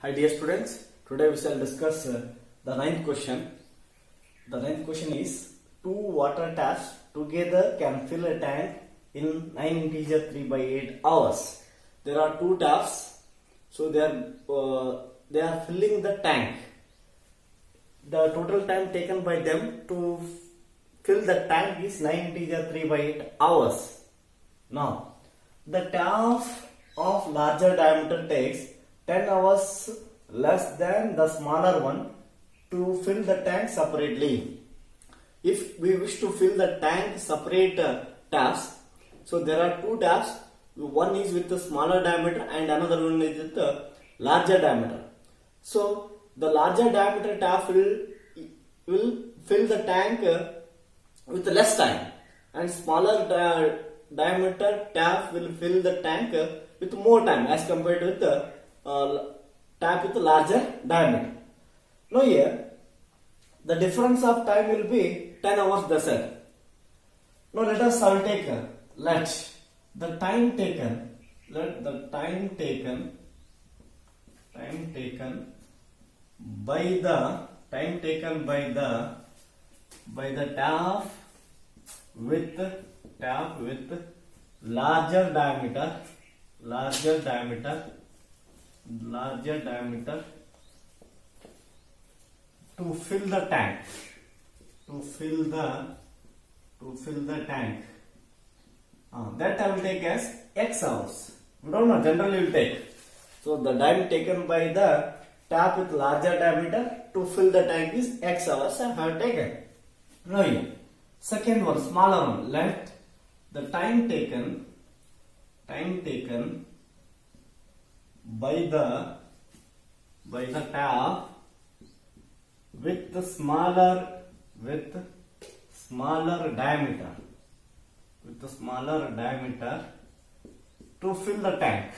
Hi dear students, today we shall discuss the ninth question. The ninth question is, two water taps together can fill a tank in 9 integer 3 by 8 hours. There are two taps, so they are filling the tank. The total time taken by them to fill the tank is 9 integer 3 by 8 hours. Now, the tap of larger diameter takes 10 hours less than the smaller one to fill the tank separately. If we wish to fill the tank separate taps, so there are two taps. One is with the smaller diameter and another one is with the larger diameter. So the larger diameter tap will fill the tank with less time, and smaller diameter tap will fill the tank with more time as compared with the tap with larger diameter. Now here the difference of time will be 10 hours they said. Now let us take let the time taken by the tap with larger diameter to fill the tank that I will take as x hours. We don't know, generally will take. So the time taken by the tap with larger diameter to fill the tank is x hours I have taken. Now here, second one, smaller one, let the time taken by the tap with the smaller diameter to fill the tank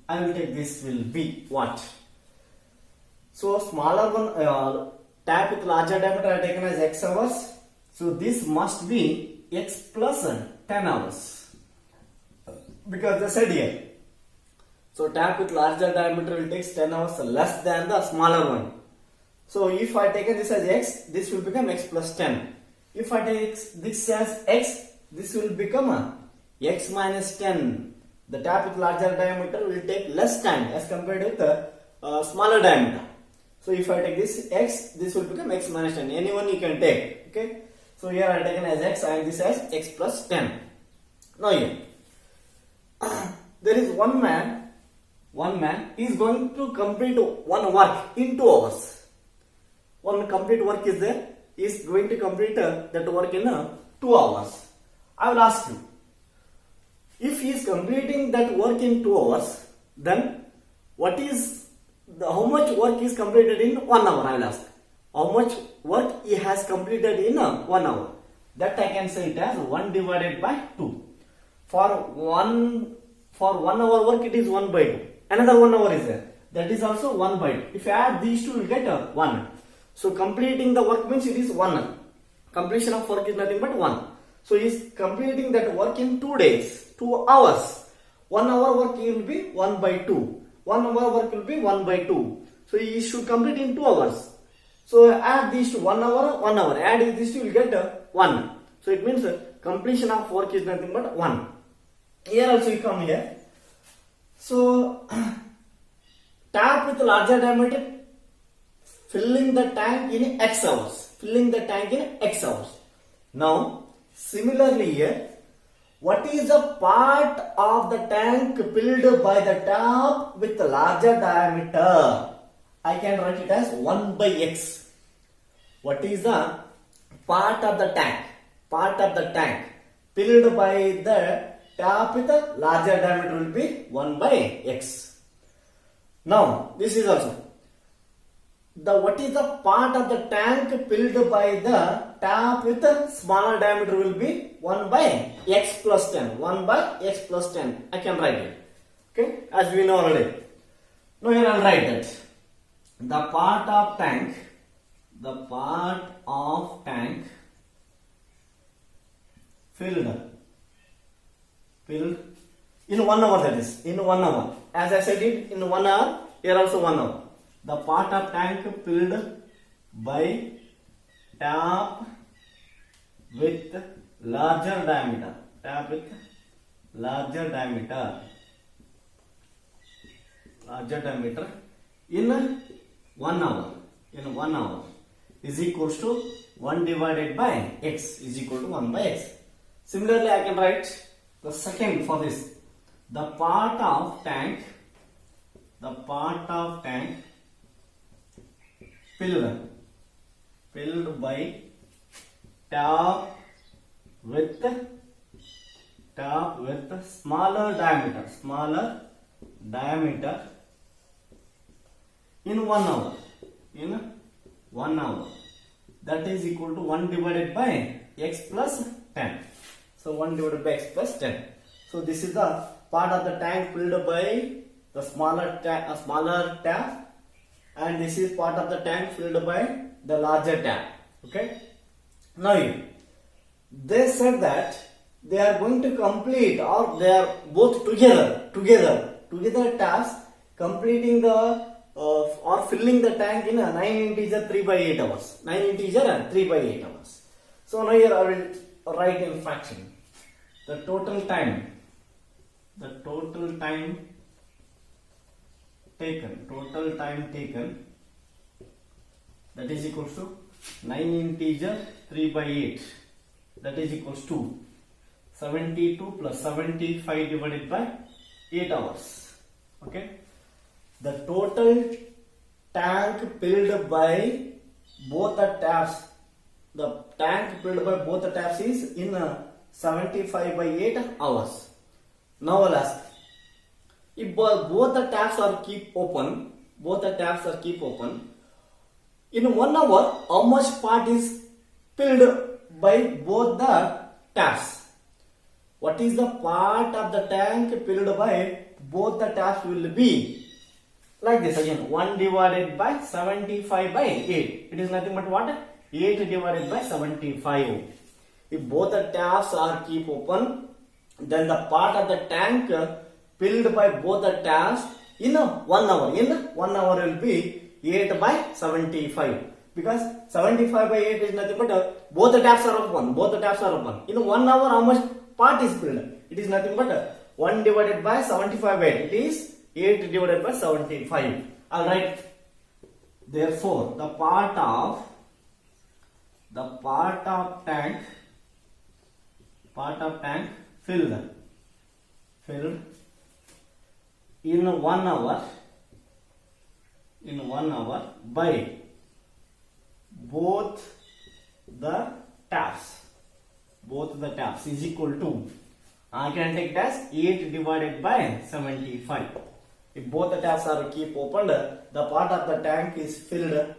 I will take this will be what? So smaller one tap with larger diameter I have taken as x hours. So this must be x plus 10 hours because they said here. So tap with larger diameter will take 10 hours less than the smaller one. So if I take this as x, this will become x plus 10. If I take this as x, this will become x minus 10. The tap with larger diameter will take less time as compared with the smaller diameter. So if I take this x, this will become x minus 10. Anyone you can take. Okay. So here I have taken as x and this as x plus 10. Now here, there is one man is going to complete one work in 2 hours. One complete work is there, is going to complete that work in 2 hours. I will ask you, if he is completing that work in 2 hours, then how much work is completed in 1 hour? I will ask. How much work he has completed in 1 hour? That I can say it as 1 divided by 2. For 1 hour work it is 1 by 2. Another 1 hour is there. That is also 1 by 2. If you add these two, you will get 1. So completing the work means it is 1. Completion of work is nothing but 1. So he is completing that work in 2 days, 2 hours. 1 hour work will be 1 by 2. 1 hour work will be 1 by 2. So he should complete in 2 hours. So add these to 1 hour, 1 hour. Add these two, you will get 1. So it means completion of work is nothing but 1. Here also you come here. So tap with larger diameter filling the tank in x hours. Now similarly here, what is the part of the tank filled by the tap with larger diameter? I can write it as 1 by x. What is the part of the tank filled by the tap with a larger diameter will be 1 by x. Now this is also what is the part of the tank filled by the tap with a smaller diameter will be 1 by x plus 10. 1 by x plus 10. I can write it. Okay, as we know already. Now here I will write that the part of tank filled in 1 hour, that is in 1 hour. As I said it in 1 hour, here also 1 hour. The part of tank filled by tap with larger diameter. Tap with larger diameter. Larger diameter in 1 hour. In 1 hour is equals to 1 divided by x is equal to 1 by x. Similarly, I can write the second for this. The part of tank filled by tap with smaller diameter in 1 hour. In 1 hour, that is equal to 1 divided by x plus 10. So 1 divided by x plus 10. So this is the part of the tank filled by the smaller tap, and this is part of the tank filled by the larger tap. Okay. Now here, they said that they are going to complete, or they are both together taps completing the or filling the tank in a 9 integer 3 by 8 hours. 9 integer and 3 by 8 hours. So now here I will write in fraction. The total time taken, that is equals to 9 integer 3 by 8, that is equals to 72 plus 75 divided by 8 hours. Okay. The total tank filled by both the taps, is in 75 by 8 hours. Now I'll ask, if both the taps are keep open, in 1 hour, how much part is filled by both the taps? What is the part of the tank filled by both the taps will be? Like this again, 1 divided by 75 by 8. It is nothing but what? 8 divided by 75. If both the taps are keep open, then the part of the tank filled by both the taps in 1 hour. In 1 hour will be 8 by 75. Because 75 by 8 is nothing but both the taps are open. In 1 hour, how much part is filled? It is nothing but 1 divided by 75 by 8. It is 8 divided by 75. Alright. Therefore, the part of tank filled in 1 hour by both the taps is equal to, I can take it as 8 divided by 75. If both the taps are keep opened, the part of the tank is filled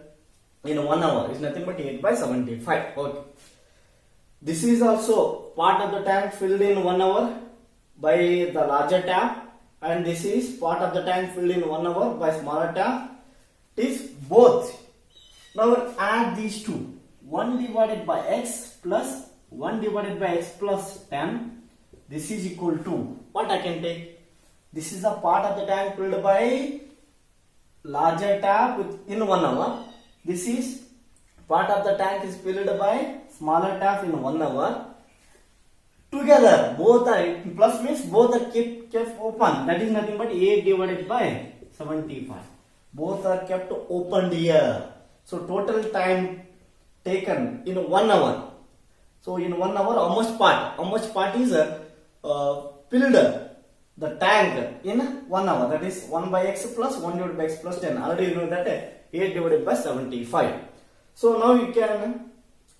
in 1 hour. It's nothing but 8 by 75. Okay. This is also part of the tank filled in 1 hour by the larger tap, and this is part of the tank filled in 1 hour by smaller tap. It is both. Now we'll add these two. 1 divided by x plus 1 divided by x plus 10. This is equal to what I can take? This is a part of the tank filled by larger tap in 1 hour. This is part of the tank is filled by smaller tap in 1 hour. Together, both are plus means both are kept open. That is nothing but 8 divided by 75. Both are kept open here. So total time taken in 1 hour. So in 1 hour, how much part is filled the tank in 1 hour? That is 1 by x plus 1 divided by x plus 10. Already you know that 8 divided by 75. So now you can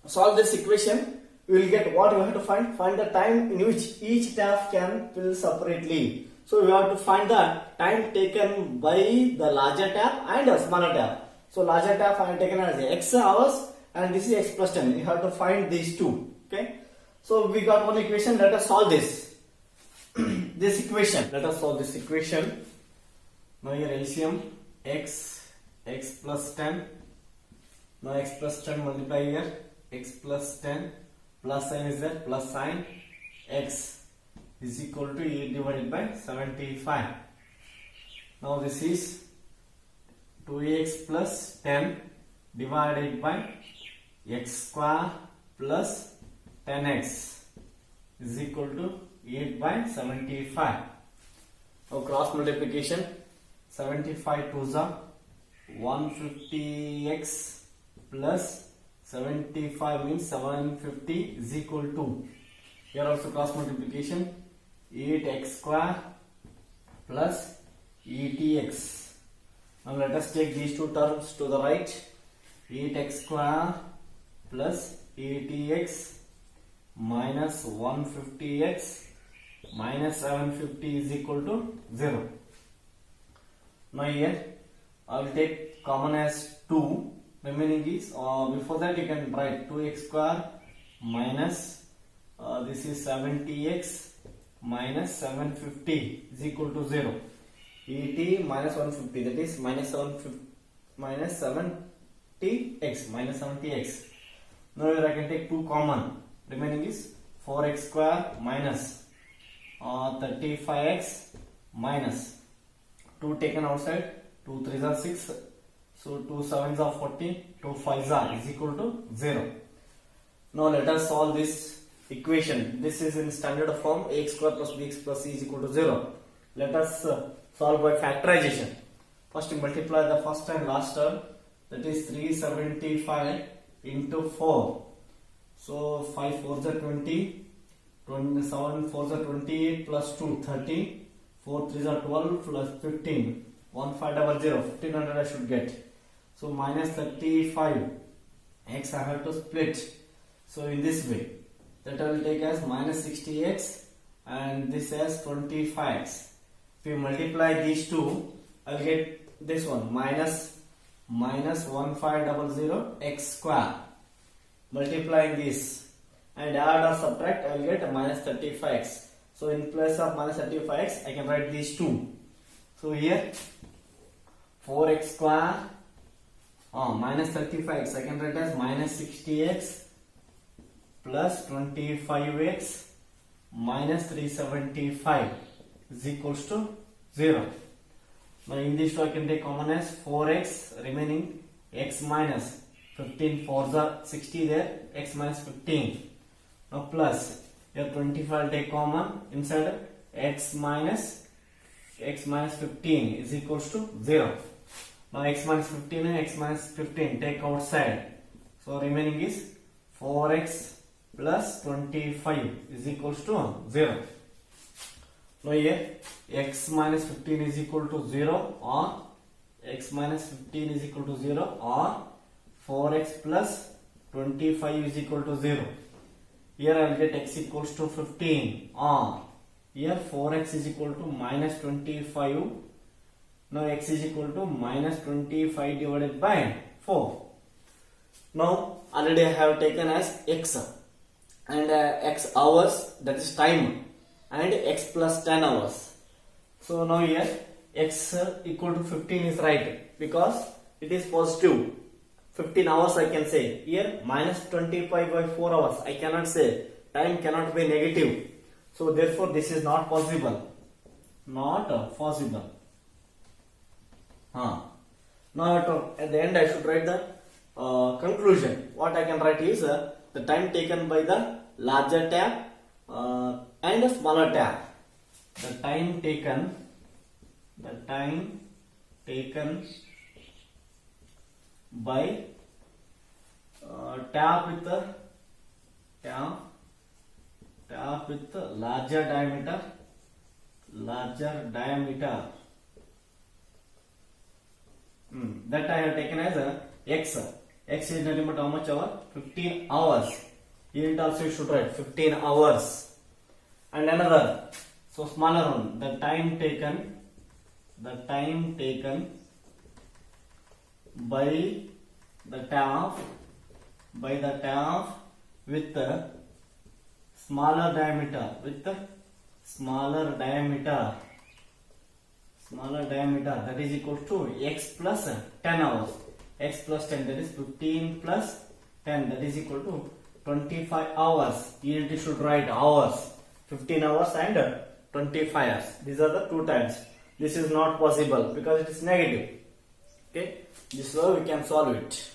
solve this equation. We will get what we have to find. Find the time in which each tap can fill separately. So we have to find the time taken by the larger tap and a smaller tap. So larger tap I have taken as x hours, and this is x plus 10. You have to find these two. Okay. So we got one equation. Let us solve this. This equation. Let us solve this equation. Now here LCM x plus 10. Now x plus 10 multiply here. X plus 10 plus sign is there, plus sign x is equal to 8 divided by 75. Now this is 2x plus 10 divided by x square plus 10x is equal to 8 by 75. Now cross multiplication, 75 twos are 150x plus 75 means 750 is equal to, here also cross multiplication, 8x square plus 80x. Now let us take these two terms to the right. 8x square plus 80x minus 150x minus 750 is equal to 0. Now here I will take common as 2. Remaining is, before that you can write 2x square minus this is 70x minus 750 is equal to 0. 80 minus 150, that is minus 70x minus 70x. Now here I can take 2 common. Remaining is 4x square minus 35x minus 2 taken outside, 2 3s are 6, so 2 7s are 40, 2 5s are is equal to 0. Now let us solve this equation. This is in standard form, ax square plus bx plus c is equal to 0. Let us solve by factorization. First multiply the first and last term, that is 375 into 4. So 5 4s are 20, 27 4s are 28 plus 2 30, 4 3s are 12 plus 15, 1500, 1500 I should get. So minus 35 x I have to split. So in this way, that I will take as minus 60x and this as 25x. If you multiply these two, I will get this one minus 1500 x square. Multiplying this and add or subtract, I will get minus 35x. So in place of minus 35x, I can write these two. So here 4x square minus 35x, I can write as minus 60x plus 25x minus 375 is equals to 0. Now in this two I can take common as 4x, remaining x minus 15 4s are 60 there, x minus 15. Now plus here 25 take common, inside x minus 15 is equals to 0. Now x minus 15 and x minus 15 take outside, so remaining is 4x plus 25 is equals to 0. Now here x minus 15 is equal to 0 or x minus 15 is equal to 0 or 4x plus 25 is equal to 0. Here I will get x equals to 15 or here 4x is equal to minus 25. Now x is equal to minus 25 divided by 4. Now already I have taken as x and x hours, that is time, and x plus 10 hours. So now here x equal to 15 is right because it is positive. 15 hours I can say. Here minus 25 by 4 hours I cannot say. Time cannot be negative. So therefore this is not possible. Not possible. Now at the end I should write the conclusion. What I can write is the time taken by the larger tab and the smaller tab. The time taken by tab with the larger diameter. That I have taken as a x. X is nothing but how much hour? 15 hours. Here it also should write 15 hours. And another, so smaller one, the time taken by the tab with the smaller diameter, that is equal to x plus 10 hours. X plus 10, that is 15 plus 10, that is equal to 25 hours. Here it should write hours. 15 hours and 25 hours. These are the two times. This is not possible because it is negative. Okay, this is how we can solve it.